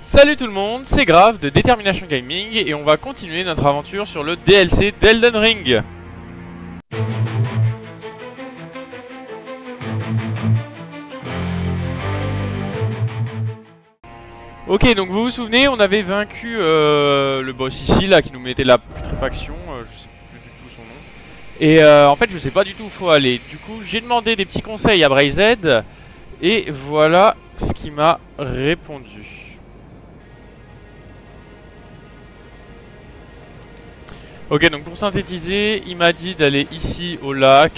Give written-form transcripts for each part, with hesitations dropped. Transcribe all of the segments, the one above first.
Salut tout le monde, c'est Grave de Determination Gaming et on va continuer notre aventure sur le DLC d'Elden Ring. Ok, donc vous vous souvenez, on avait vaincu le boss ici, là, qui nous mettait la putréfaction, je sais plus du tout son nom. Et en fait, je sais pas du tout où faut aller. Du coup, j'ai demandé des petits conseils à Brazed et voilà ce qu'il m'a répondu. Ok, donc pour synthétiser, il m'a dit d'aller ici au lac,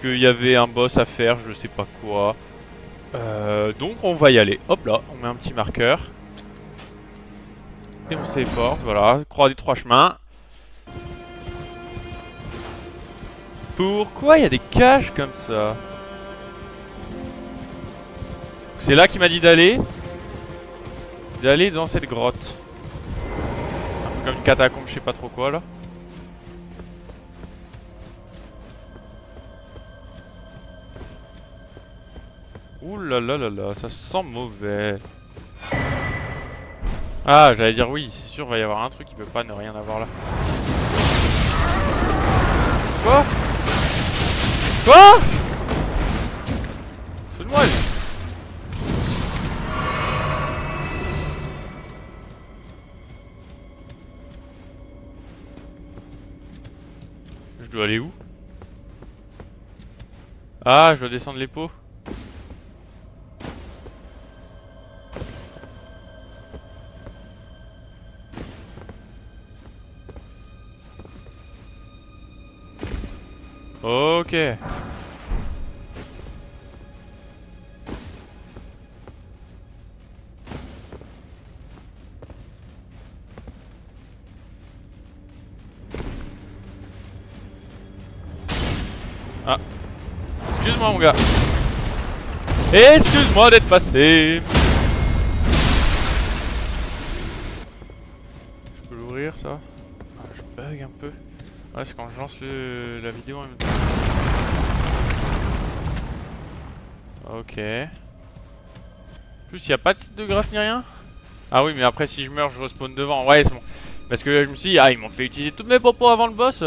qu'il y avait un boss à faire, je sais pas quoi. Donc on va y aller. Hop là, on met un petit marqueur. Et on se téléporte, voilà, croix des trois chemins. Pourquoi il y a des cages comme ça? C'est là qu'il m'a dit d'aller. D'aller dans cette grotte. Un peu comme une catacombe, je sais pas trop quoi là. Ouh là là là là, ça sent mauvais. Ah, j'allais dire oui, c'est sûr, il va y avoir un truc qui peut pas ne rien avoir là. Quoi? Quoi? Fous de moi, lui. Je dois aller où? Ah, je dois descendre les pots. Ok. Ah. Excuse-moi mon gars. Excuse-moi d'être passé. Je peux l'ouvrir ça? Ah, je bug un peu. Ouais, c'est quand je lance la vidéo en même temps. Ok. En plus, il n'y a pas de site de grâce ni rien? Ah oui, mais après, si je meurs, je respawn devant. Ouais, c'est bon. Parce que je me suis dit, ah, ils m'ont fait utiliser toutes mes popos avant le boss.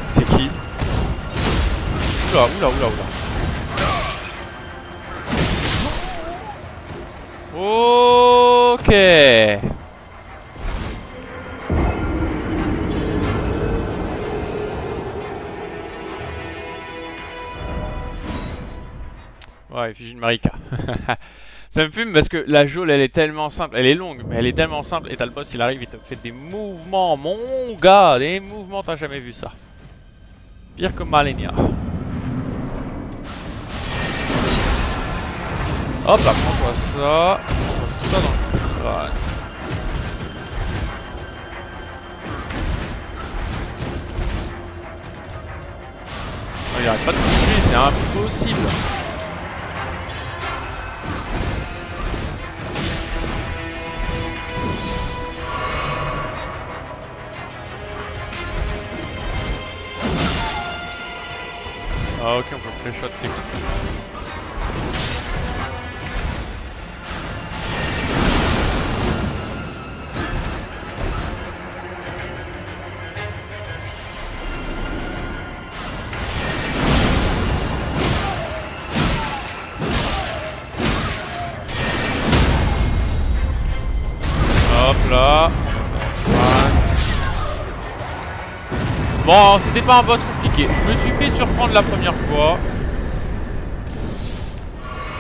C'est qui? Oula, oula, oula, oula. Ok. Ouais, effigie de Marika. Ça me fume parce que la geôle elle est tellement simple, elle est longue, mais elle est tellement simple. Et t'as le boss, il arrive, il te fait des mouvements, mon gars, des mouvements, t'as jamais vu ça. Pire que Malenia. Hop là, prends-toi ça. Prends-toi ça dans le crâne. Oh, il arrête pas de continuer, c'est impossible. Ah ok, on peut pré-shot, c'est cool. Hop là. Bon, c'était pas un boss compliqué. Je me suis fait surprendre la première fois.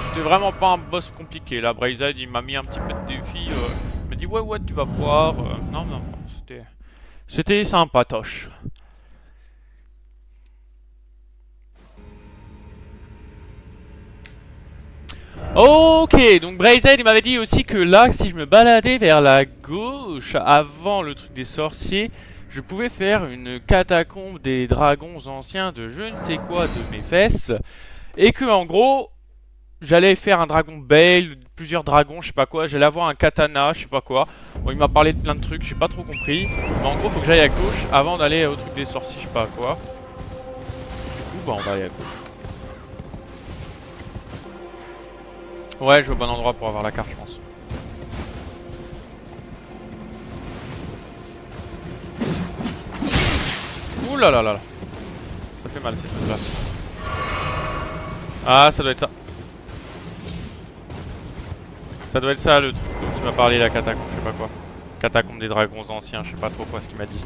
C'était vraiment pas un boss compliqué. Là, Brazed, il m'a mis un petit peu de défi. Il m'a dit ouais, ouais, tu vas voir. Non, non, non, c'était sympatoche. Ok, donc Brazed, il m'avait dit aussi que là, si je me baladais vers la gauche, avant le truc des sorciers, je pouvais faire une catacombe des dragons anciens de je ne sais quoi de mes fesses. Et que en gros, j'allais faire un dragon Bale, plusieurs dragons, je sais pas quoi. J'allais avoir un katana, je sais pas quoi. Bon, il m'a parlé de plein de trucs, j'ai pas trop compris. Mais en gros, faut que j'aille à gauche avant d'aller au truc des sorciers, je sais pas quoi. Ouais, on va aller à gauche. Ouais, je vais au bon endroit pour avoir la carte, je pense. Ouh là là là là. Ça fait mal ces trucs là. Ah, ça doit être ça. Ça doit être ça le truc dont tu m'as parlé, la catacombe, je sais pas quoi. Catacombe des dragons anciens, je sais pas trop quoi ce qu'il m'a dit.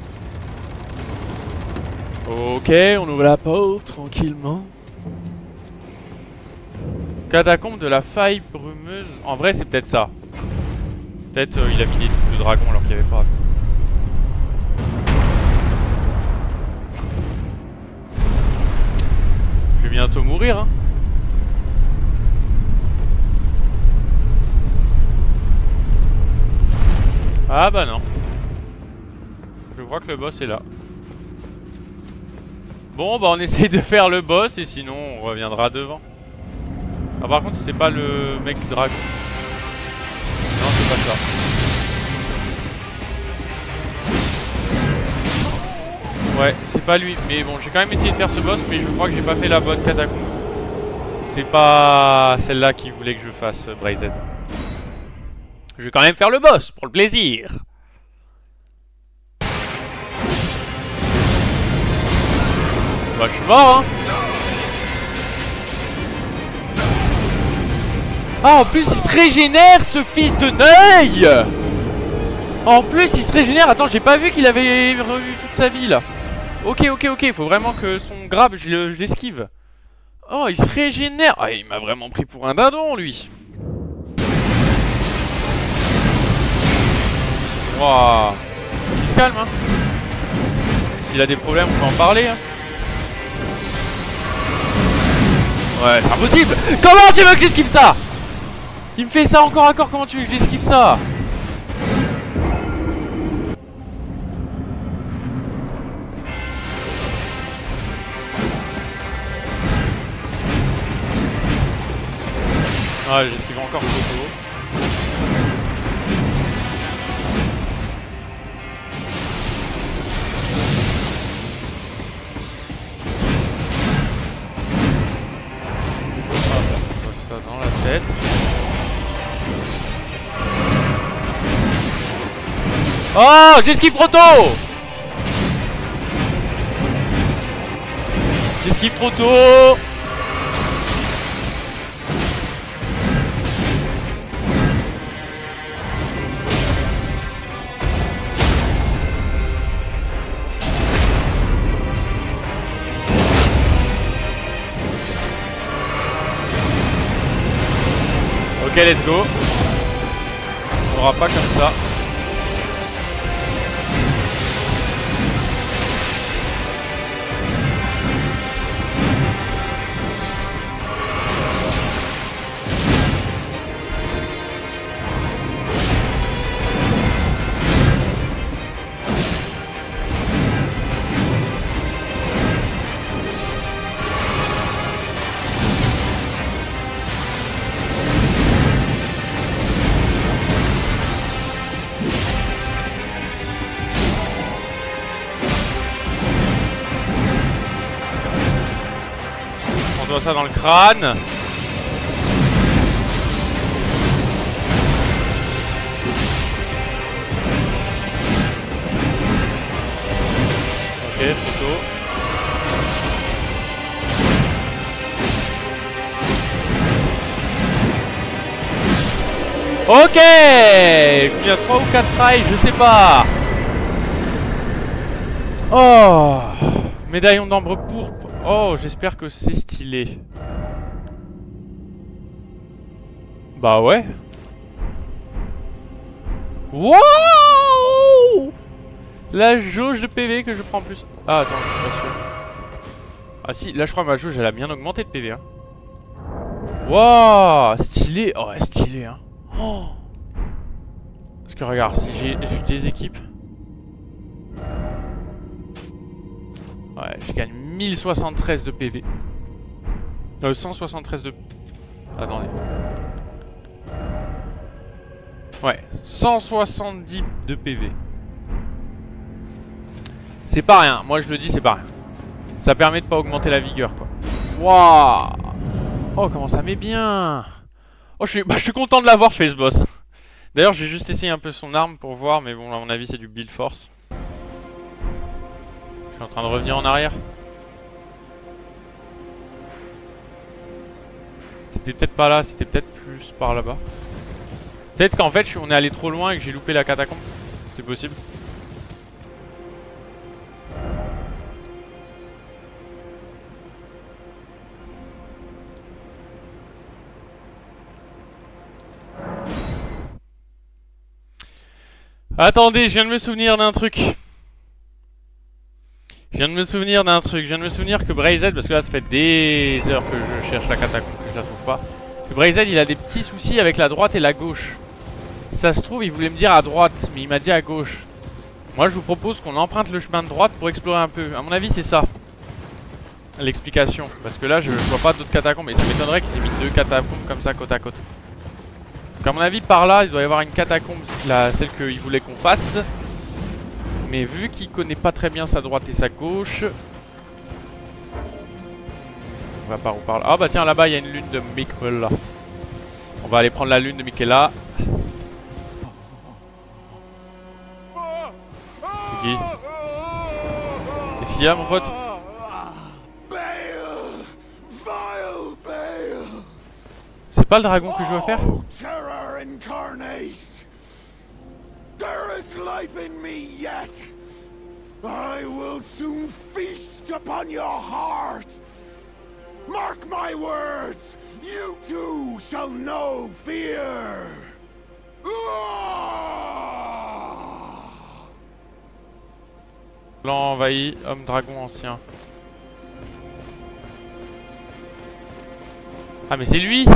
Ok, on ouvre la porte tranquillement. Catacombe de la faille brumeuse. En vrai, c'est peut-être ça. Peut-être il a mis des trucs de dragon alors qu'il n'y avait pas. Je vais bientôt mourir, hein. Ah bah non. Je crois que le boss est là. Bon bah on essaye de faire le boss et sinon on reviendra devant. Ah par contre c'est pas le mec dragon. Non c'est pas ça. Ouais c'est pas lui. Mais bon j'ai quand même essayé de faire ce boss mais je crois que j'ai pas fait la bonne catacombe. C'est pas celle-là qui voulait que je fasse Braized. Je vais quand même faire le boss pour le plaisir. Bah je suis mort hein. Ah en plus il se régénère ce fils de Neuil. En plus il se régénère. Attends j'ai pas vu qu'il avait revu toute sa vie là. Ok faut vraiment que son grab je l'esquive. Oh il se régénère. Ah il m'a vraiment pris pour un dindon lui. Wouah. Il se calme hein. S'il a des problèmes on peut en parler hein. Ouais, c'est impossible. Comment tu veux que j'esquive ça? Il me fait ça encore à corps, comment tu veux que j'esquive ça? Ah, j'esquive encore Toto. Ça dans la tête. Oh, j'esquive trop tôt. J'esquive trop tôt. Ok, let's go. On n'aura pas comme ça. Ça dans le crâne. Ok, photo. Ok. Il y a 3 ou 4 trails, je sais pas. Oh. Médaillon d'ambre pourpre. Oh, j'espère que c'est stylé. Bah ouais. Wow. La jauge de PV que je prends en plus. Ah attends, je suis pas sûr. Ah si, là je crois que ma jauge elle a bien augmenté de PV hein. Wow, stylé. Oh stylé hein. Oh. Parce que regarde, si j'ai des équipes. Ouais, je gagne 1073 de PV. 173 de... Attendez. Ouais, 170 de PV. C'est pas rien, moi je le dis, c'est pas rien. Ça permet de pas augmenter la vigueur quoi. Waouh. Oh comment ça met bien. Oh je suis content de l'avoir fait ce boss. D'ailleurs j'ai juste essayé un peu son arme pour voir, mais bon à mon avis c'est du build force. Je suis en train de revenir en arrière. C'était peut-être pas là, c'était peut-être plus par là-bas. Peut-être qu'en fait on est allé trop loin et que j'ai loupé la catacombe. C'est possible. Attendez, je viens de me souvenir d'un truc. Je viens de me souvenir que Brazed, parce que là ça fait des heures que je cherche la catacombe, que je la trouve pas. Que Brazed il a des petits soucis avec la droite et la gauche. Ça se trouve il voulait me dire à droite, mais il m'a dit à gauche. Moi je vous propose qu'on emprunte le chemin de droite pour explorer un peu. À mon avis c'est ça l'explication. Parce que là je vois pas d'autres catacombes et ça m'étonnerait qu'ils aient mis 2 catacombes comme ça côte à côte. Donc à mon avis par là il doit y avoir une catacombe, celle qu'il voulait qu'on fasse. Mais vu qu'il connaît pas très bien sa droite et sa gauche, on va par où par là. Ah bah tiens là-bas il y a une lune de Miquella. On va aller prendre la lune de Miquella. C'est qui? Qu'est-ce qu'il y a mon pote? C'est pas le dragon que je dois faire? There is life in me yet. I will soon feast upon your heart. Mark my words, you too shall know fear. L'envahi, homme dragon ancien. Ah mais c'est lui.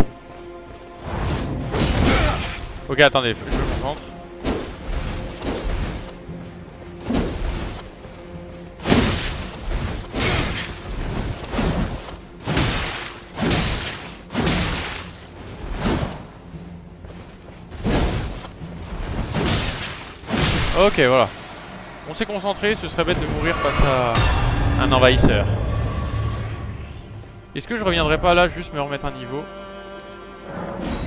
Ok attendez, je me concentre. Ok voilà. On s'est concentré, ce serait bête de mourir face à un envahisseur. Est-ce que je reviendrai pas là juste me remettre un niveau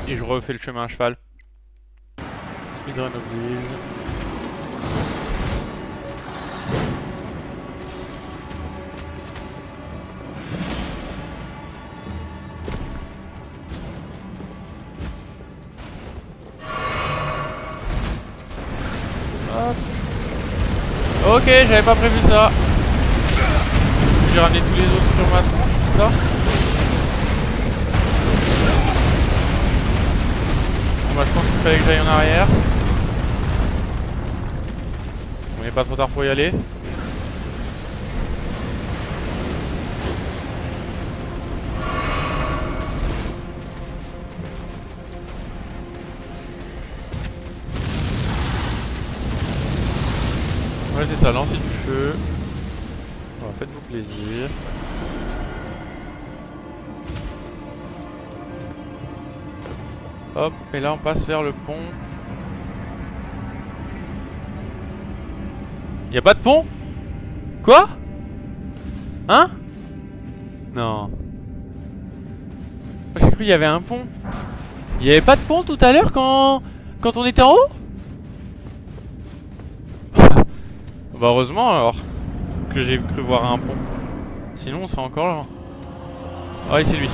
et je refais le chemin à cheval? Speedrun oblige. Ok, j'avais pas prévu ça. J'ai ramené tous les autres sur ma tronche, c'est ça? Bon bah je pense qu'il fallait que j'aille en arrière. On n'est pas trop tard pour y aller. Ouais c'est ça, lancer du feu. Bon, faites-vous plaisir. Hop, et là on passe vers le pont. Y'a pas de pont? Quoi? Hein? Non. J'ai cru qu'il y avait un pont. Il y avait pas de pont tout à l'heure quand on était en haut? Bah heureusement alors que j'ai cru voir un pont. Sinon on serait encore là. Ah oui c'est lui.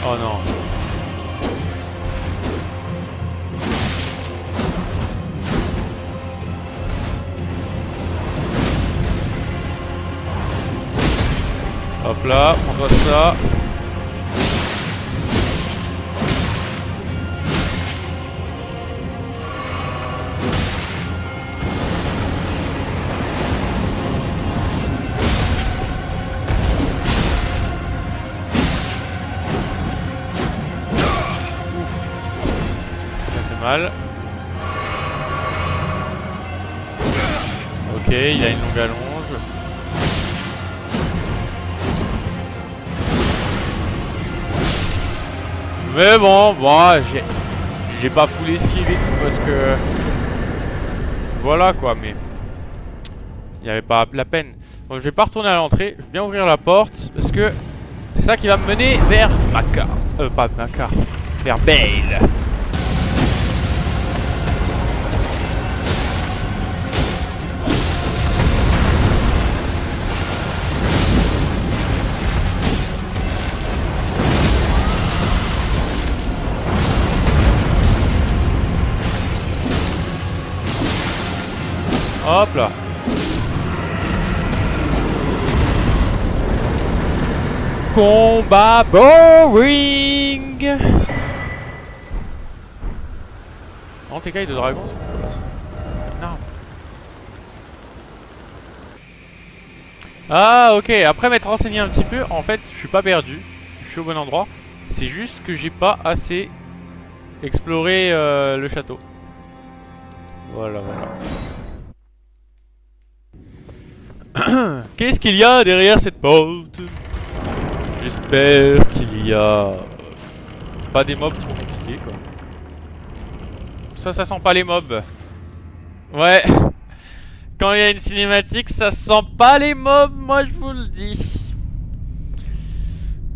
Oh non. Hop là, on voit ça. Mal. Ok, il a une longue allonge. Mais bon, j'ai pas full esquive et tout parce que voilà quoi, mais il n'y avait pas la peine. Bon, je vais pas retourner à l'entrée, je vais bien ouvrir la porte parce que c'est ça qui va me mener vers Makar. Pas Makar, vers Bayle. Hop là. Combat boring. Antécaille de dragon, c'est pourquoi là ça? Non. Ah ok, après m'être renseigné un petit peu, en fait je suis pas perdu. Je suis au bon endroit. C'est juste que j'ai pas assez exploré le château. Voilà, voilà. Qu'est-ce qu'il y a derrière cette porte? J'espère qu'il y a pas des mobs trop compliqués quoi. Ça sent pas les mobs. Ouais. Quand il y a une cinématique, ça sent pas les mobs, moi je vous le dis.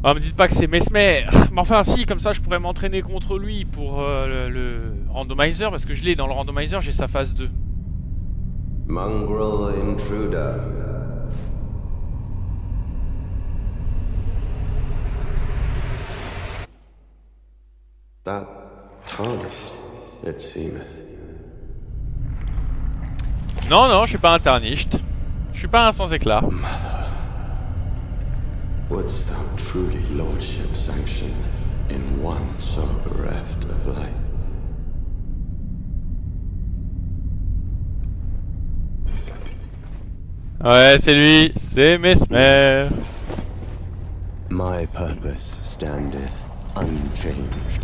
Oh, me dites pas que c'est Mesmer. Mais enfin si, comme ça je pourrais m'entraîner contre lui pour le randomizer, parce que je l'ai dans le randomizer, j'ai sa phase 2. Mongrel intruder. That tarnished, it seemeth. Non, non, je suis pas un tarnished. Je suis pas un sans éclat. Mother, wouldst thou truly lordship sanction in one so bereft of light? Ouais, c'est lui, c'est Mesmer. My purpose standeth unchanged.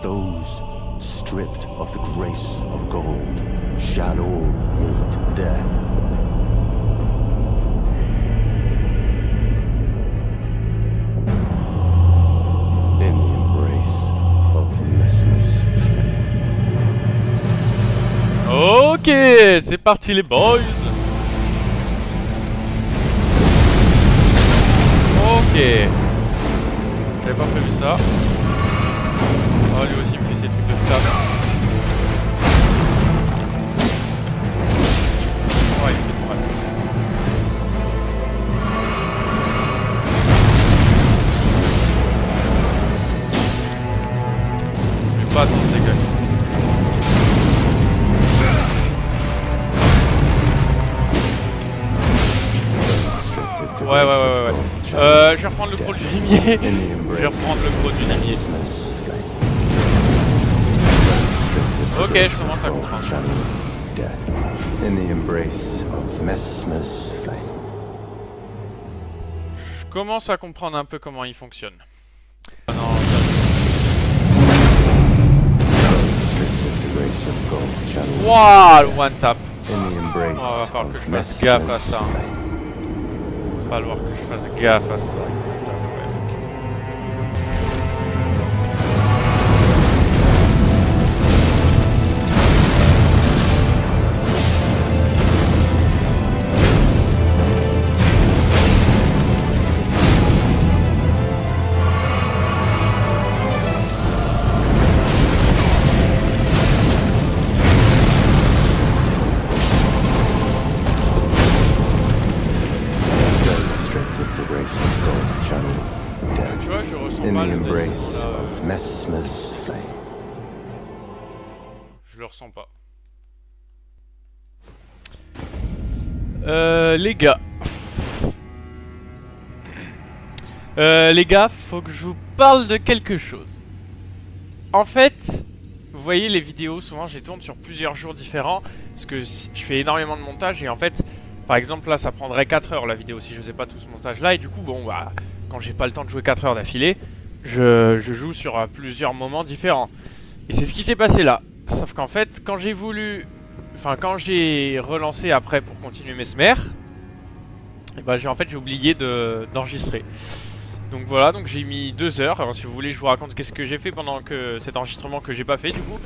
Those stripped of the grace of gold shall all meet death. In the embrace of Mesmer's flame. Ok, c'est parti les boys. Ok. J'avais pas prévu ça. Oh, lui aussi il me fait ses trucs de flamme. Oh, il me fait trop mal. Je vais pas attendre les gars. Ouais. Je vais reprendre le gros du limier. Je vais reprendre le gros du limier. Ok, je commence à comprendre. Je commence à comprendre un peu comment il fonctionne. Ah non, Wouah, le one tap. Oh, va falloir que je fasse gaffe à ça. Va falloir que je fasse gaffe à ça. Tu vois, je ressens pas le Mesmer's flame. Je le ressens pas. Les gars. Les gars, faut que je vous parle de quelque chose. En fait, vous voyez les vidéos, souvent je les tourne sur plusieurs jours différents. Parce que je fais énormément de montage et en fait, par exemple là ça prendrait 4 heures la vidéo si je faisais pas tout ce montage là. Et du coup, bon bah, quand j'ai pas le temps de jouer 4 heures d'affilée, je joue sur plusieurs moments différents. Et c'est ce qui s'est passé là. Sauf qu'en fait, quand j'ai voulu... Enfin, quand j'ai relancé après pour continuer Mesmer, et bah, en fait j'ai oublié d'enregistrer. Donc voilà, donc j'ai mis 2 heures. Alors si vous voulez, je vous raconte qu'est-ce que j'ai fait pendant que cet enregistrement que j'ai pas fait du coup.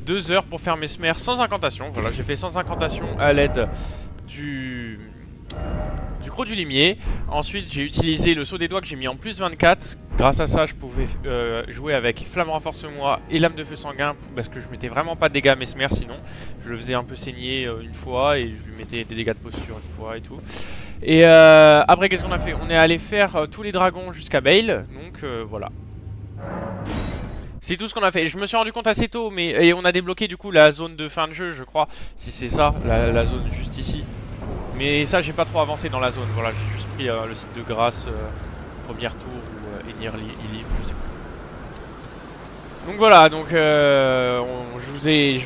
2 heures pour faire mes smères sans incantation. Voilà, j'ai fait sans incantation à l'aide du croc du limier. Ensuite j'ai utilisé le saut des doigts que j'ai mis en plus 24. Grâce à ça je pouvais jouer avec flamme renforce-moi et lame de feu sanguin. Parce que je mettais vraiment pas de dégâts à mes smères sinon. Je le faisais un peu saigner une fois et je lui mettais des dégâts de posture une fois et tout. Et après qu'est-ce qu'on a fait? On est allé faire tous les dragons jusqu'à Bale. Donc voilà. C'est tout ce qu'on a fait. Je me suis rendu compte assez tôt, mais et on a débloqué du coup la zone de fin de jeu, je crois. Si c'est ça, la zone juste ici. Mais ça, j'ai pas trop avancé dans la zone. Voilà, j'ai juste pris le site de grâce, première tour ou Enir Illiv, je sais plus. Donc voilà, donc je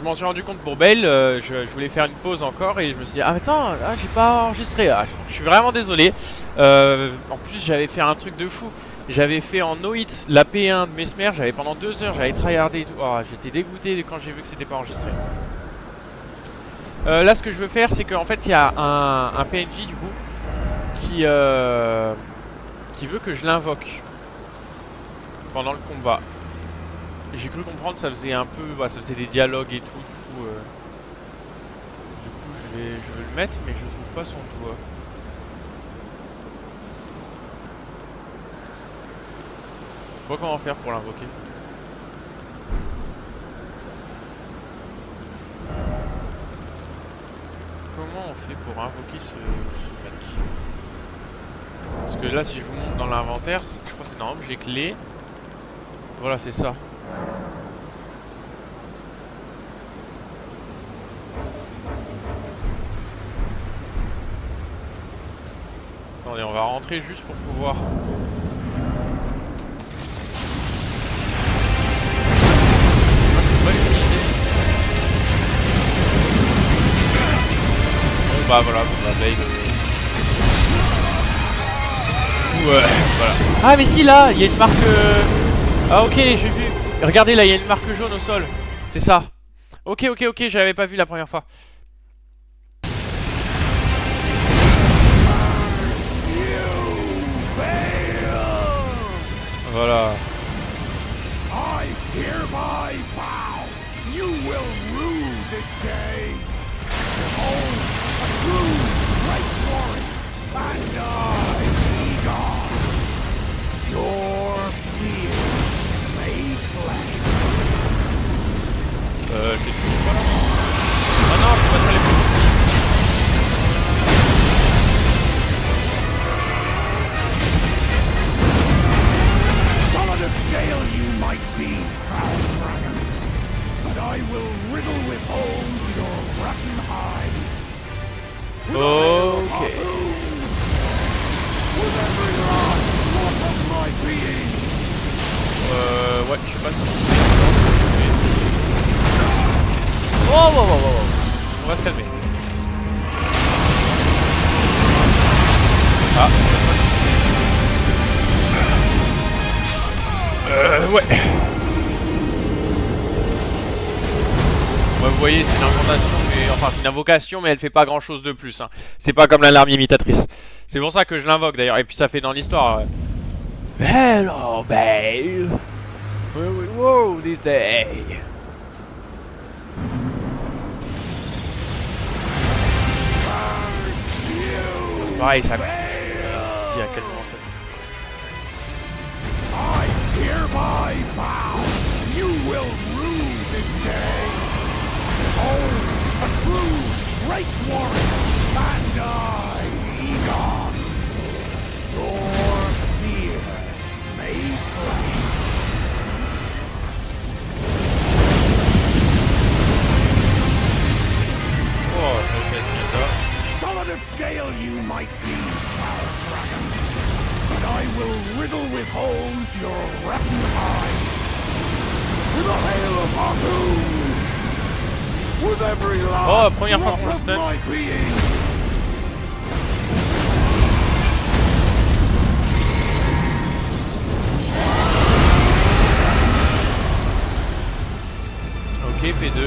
m'en suis rendu compte pour Bale. Je voulais faire une pause encore et je me suis dit ah attends, j'ai pas enregistré. Je suis vraiment désolé. En plus, j'avais fait un truc de fou. J'avais fait en no hit la P1 de Mesmer, j'avais pendant 2 heures, j'avais tryhardé et tout. Oh, j'étais dégoûté quand j'ai vu que c'était pas enregistré. Là ce que je veux faire c'est qu'en fait il y a un PNJ du coup qui veut que je l'invoque pendant le combat. J'ai cru comprendre que ça faisait un peu, ça faisait des dialogues et tout, du coup je vais le mettre mais je trouve pas son doigt. Je sais pas comment faire pour l'invoquer. Comment on fait pour invoquer ce mec? Parce que là si je vous montre dans l'inventaire, je crois que c'est dans objet clé. Voilà c'est ça. Attendez, on va rentrer juste pour pouvoir... Bah voilà, Bale. Ouais, voilà. Ah mais si là, il y a une marque... Ah ok, j'ai vu. Regardez là, il y a une marque jaune au sol. C'est ça. Ok, j'avais pas vu la première fois. Voilà. I hereby vow you will rue this day. Oh, a true right warrior, and I, Egon, your fear made flesh. J'ai tout quoi là? Ah non, je peux pas aller plus vite. Solid of scale you might be, foul dragon, but I will riddle with holes your rotten hide. Ok. With every last drop of my being. Ouais, je sais pas si c'est... Oh, on va se calmer. Ah. Ouais. Ouais, vous voyez, c'est une incantation, mais enfin c'est une invocation, mais elle fait pas grand chose de plus. Hein. C'est pas comme l'alarme imitatrice. C'est pour ça que je l'invoque d'ailleurs. Et puis ça fait dans l'histoire. Hello, babe. Where we go this day? C'est pareil, ça me touche. Je dis à quel moment ça touche. I hereby vow you will rue this day. Oh, a true great warrior, and I, Egon, your fears made flesh. Oh, je sais ce ça. Solid of scale you might be, foul dragon, but I will riddle with holes your rotten hide. With a hail of harpoons, with every last première fois drop qu'on le of stun. my being. Ok, P2.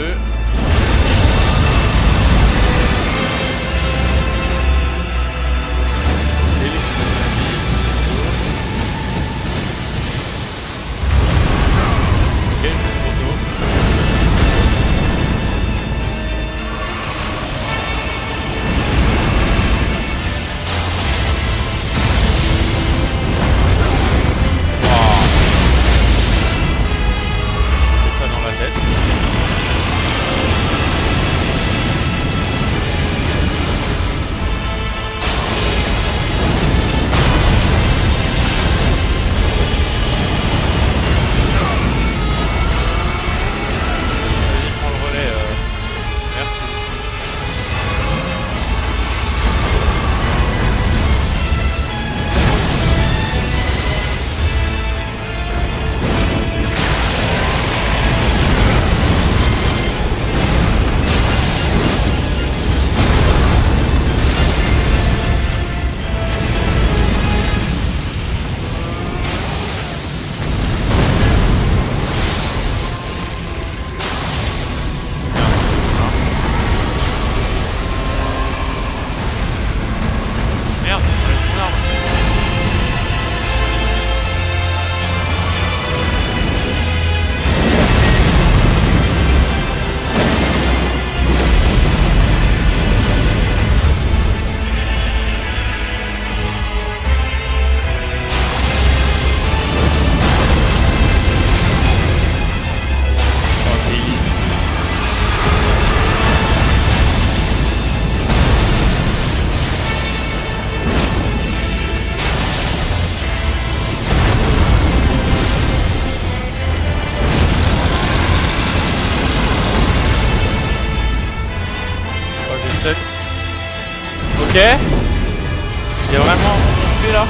Ok. Il y a vraiment un tué là.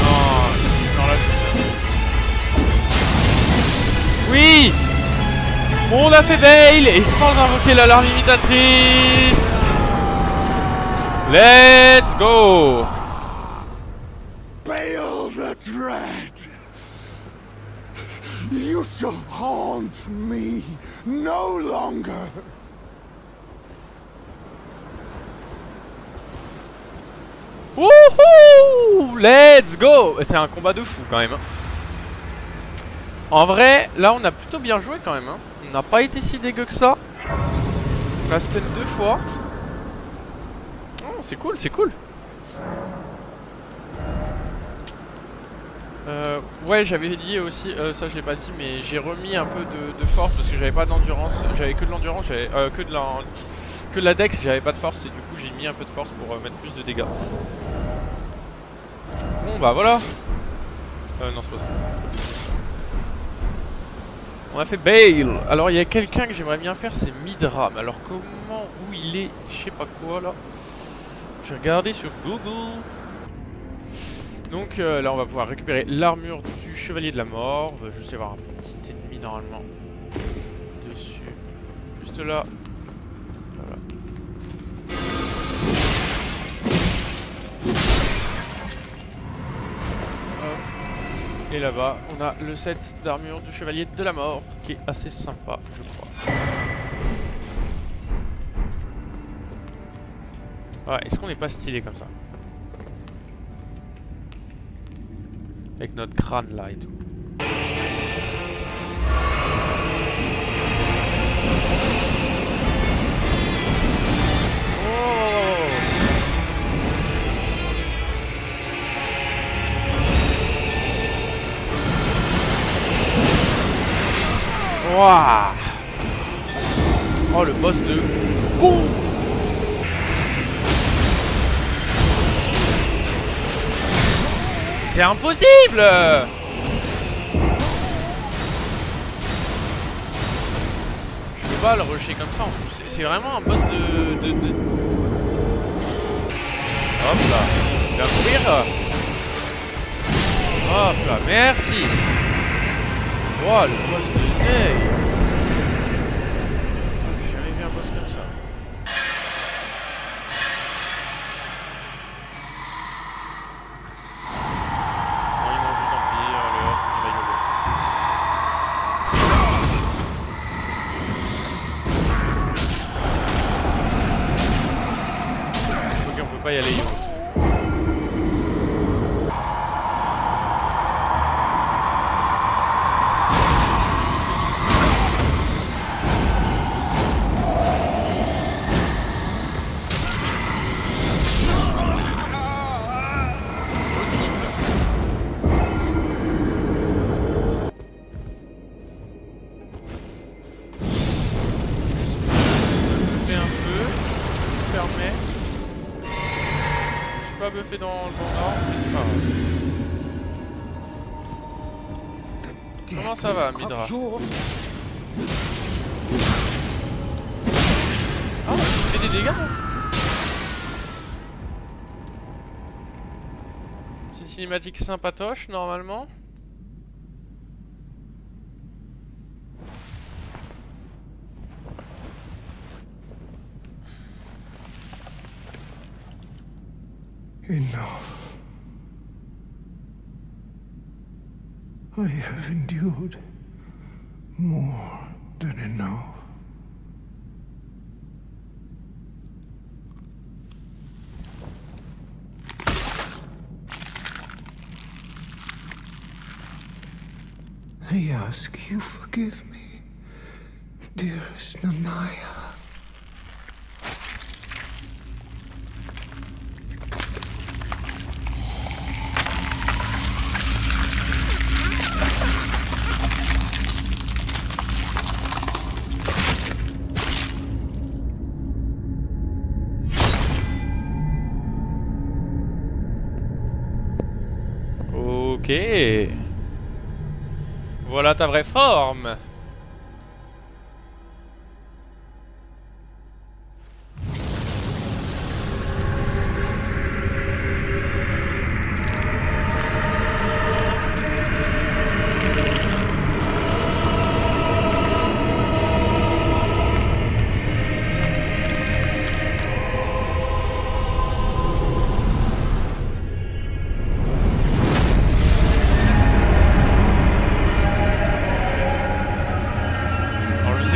Non, je m'enlève tout ça. Oui. On a fait bail et sans invoquer l'alarme imitatrice. Let's go. Bail the Dread! You shall haunt me no longer! Wouhou! Let's go! C'est un combat de fou quand même. En vrai, là on a plutôt bien joué quand même. On n'a pas été si dégueu que ça. On a stun 2 fois. Oh, c'est cool, c'est cool. Ouais, j'avais dit aussi, ça je l'ai pas dit, mais j'ai remis un peu de force parce que j'avais pas d'endurance. J'avais que de l'endurance, j'avais que de la dex, j'avais pas de force et du coup j'ai mis un peu de force pour mettre plus de dégâts. Bon bah voilà. Non, c'est pas ça. On a fait Bale. Alors il y a quelqu'un que j'aimerais bien faire, c'est Midra. Mais alors comment, où il est, je sais pas quoi là. J'ai regardé sur Google. Donc là on va pouvoir récupérer l'armure du chevalier de la mort. Je sais avoir un petit ennemi normalement dessus. Juste là. Voilà. Hop. Et là-bas on a le set d'armure du chevalier de la mort qui est assez sympa je crois. Ouais, est-ce qu'on n'est pas stylé comme ça? Avec notre crâne là et tout. Wouah. Oh le boss de con. C'est impossible. Je peux pas le rusher comme ça en plus. C'est vraiment un boss de... Hop là. Il va mourir. Hop là, merci. Wow, le boss de Ney. J'ai jamais vu un boss comme ça. Pas y aller. Buffé dans le bon ordre, mais c'est pas grave. Comment ça va, Midra? Ah, il fait des dégâts. Petite cinématique sympatoche, normalement. Enough. I have endured more than enough. I ask you forgive me, dearest Nanaya. Ok. Voilà ta vraie forme.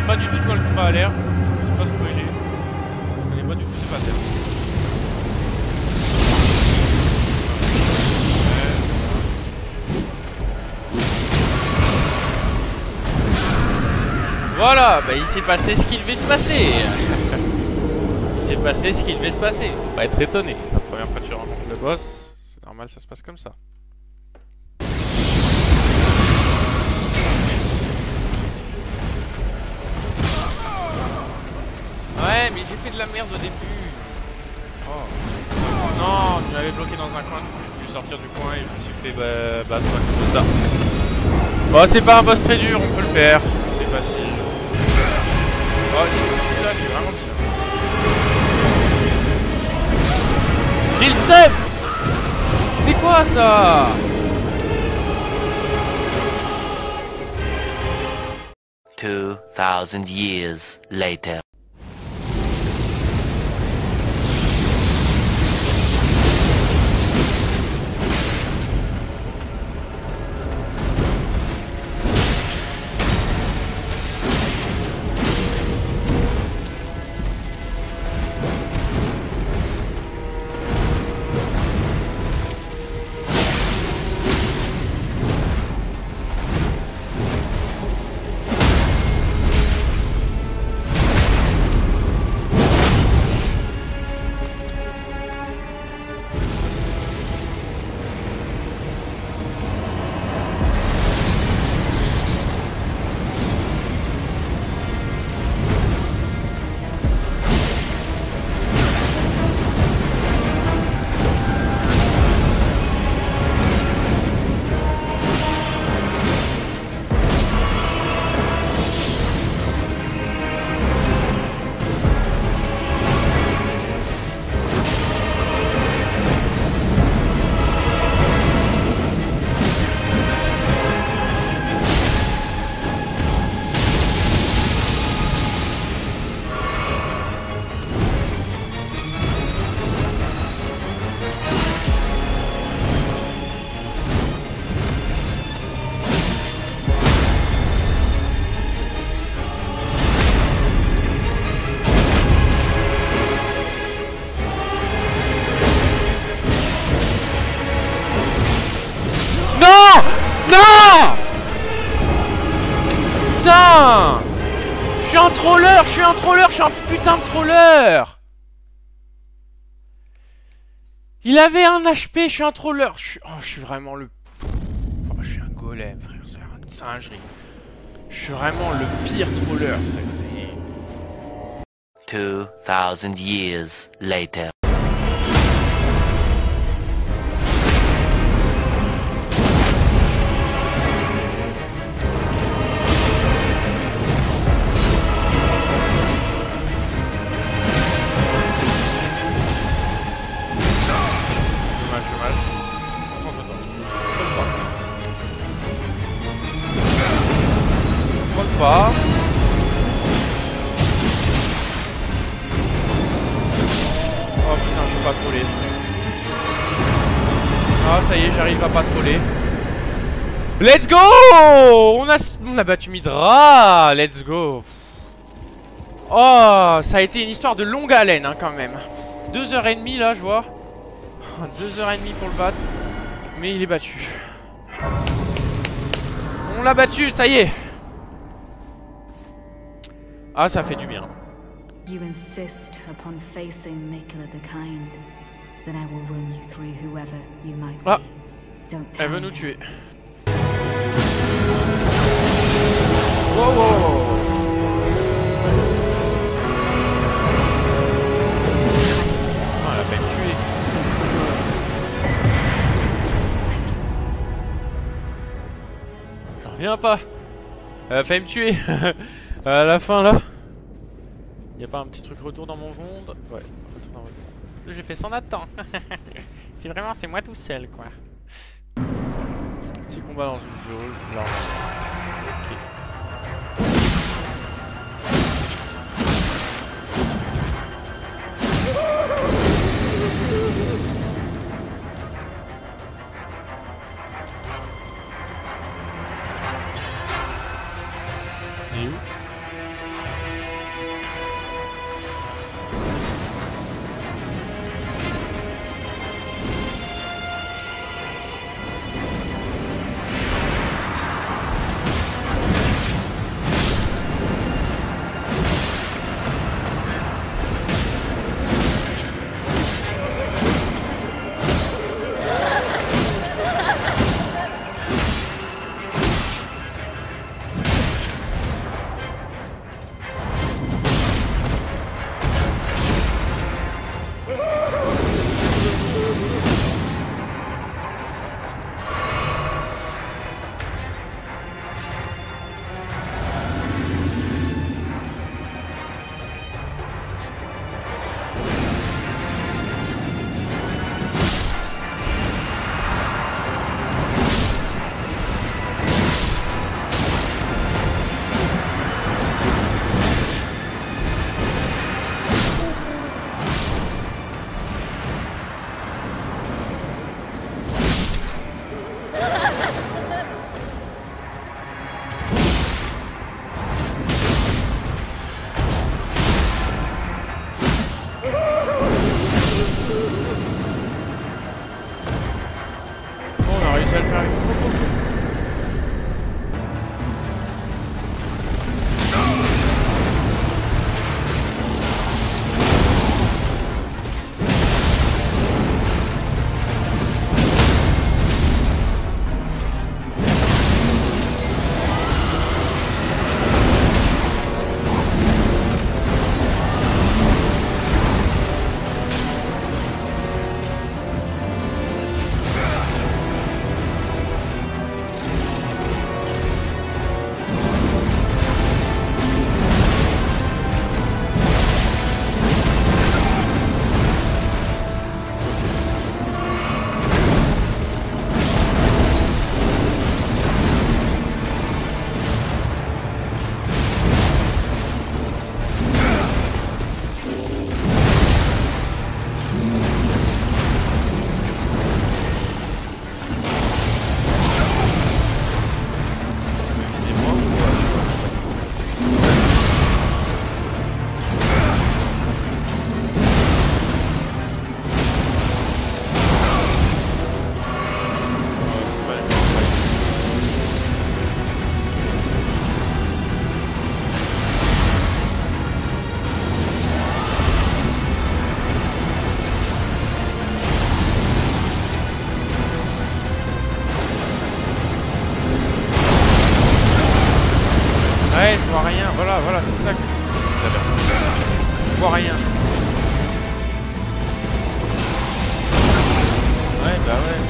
Pas du tout de quoi le combat a l'air, je me suis pas spoilé, je connais pas du tout ces patterns. Voilà, bah il s'est passé ce qu'il devait se passer. Il s'est passé ce qu'il devait se passer, faut pas être étonné, c'est la première fois que tu rencontres le boss, c'est normal ça se passe comme ça. Ouais, mais j'ai fait de la merde au début. Oh. Non, tu m'avais bloqué dans un coin, du coup j'ai voulu sortir du coin et je me suis fait battre à cause de ça. Bon, c'est pas un boss très dur, on peut le faire. C'est facile. Oh, celui-là, j'ai vraiment le seum. J'ai le seum. C'est quoi ça? $2,000 years later. Putain! Je suis un troller, je suis un troller, je suis un putain de troller! Il avait un HP, je suis un troller. Je suis vraiment le... Oh, je suis un golem, frère, c'est une singerie. Je suis vraiment le pire troller, frère. 2,000 years later. Pas. Oh putain, je suis pas trollé. Ah ça y est, j'arrive à pas troller. Let's go! On a battu Midra. Let's go. Oh, ça a été une histoire de longue haleine hein, quand même. 2h30 là, je vois. 2h30 pour le battre. Mais il est battu. On l'a battu, ça y est. Ah, ça fait du bien. You insist upon facing Mikula the Kind, then I will run you through whoever you might be. Ah, Don't elle tell veut me. nous tuer. Wow, wow, wow. Ah, elle a failli me tuer. Viens pas. Fallait me tuer. À la fin là. Y a pas un petit truc retour dans mon monde? Ouais, retour dans mon monde. J'ai fait sans attendre. C'est vraiment, c'est moi tout seul quoi. Petit combat dans une jauge. Là. Ok. Il est où? À le faire avec mon coco. Ouais, je vois rien. Voilà, c'est ça que je disais tout à l'heure. Je vois rien. Ouais, bah ouais.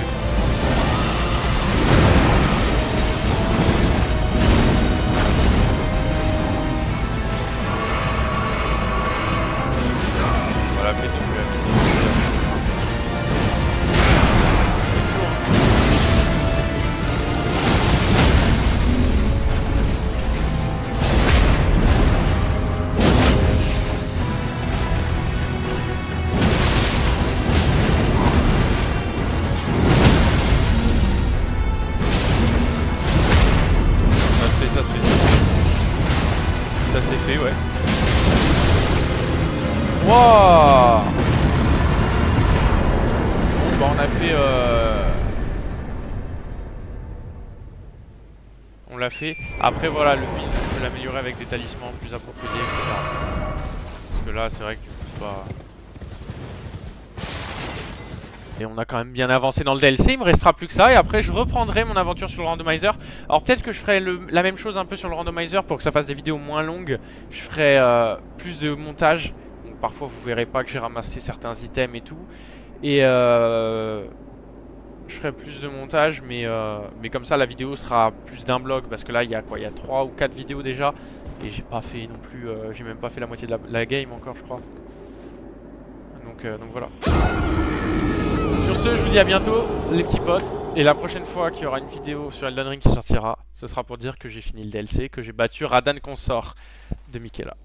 Voilà, faites donc la musique. Ça c'est fait, ouais. Wouah! Bon, bah on a fait... On l'a fait. Après voilà, le build, je peux l'améliorer avec des talismans plus appropriés, etc. Parce que là, c'est vrai que du coup, c'est pas... Et on a quand même bien avancé dans le DLC, il me restera plus que ça et après je reprendrai mon aventure sur le randomizer. Alors peut-être que je ferai la même chose un peu sur le randomizer pour que ça fasse des vidéos moins longues. Je ferai plus de montage, donc parfois vous verrez pas que j'ai ramassé certains items et tout. Et je ferai plus de montage, mais comme ça la vidéo sera plus d'un bloc, parce que là il y a quoi, il y a 3 ou 4 vidéos déjà, et j'ai pas fait non plus, j'ai même pas fait la moitié de la game encore je crois. Donc voilà. Sur ce, je vous dis à bientôt les petits potes, et la prochaine fois qu'il y aura une vidéo sur Elden Ring qui sortira, ce sera pour dire que j'ai fini le DLC, que j'ai battu Radahn Consort de Miquella.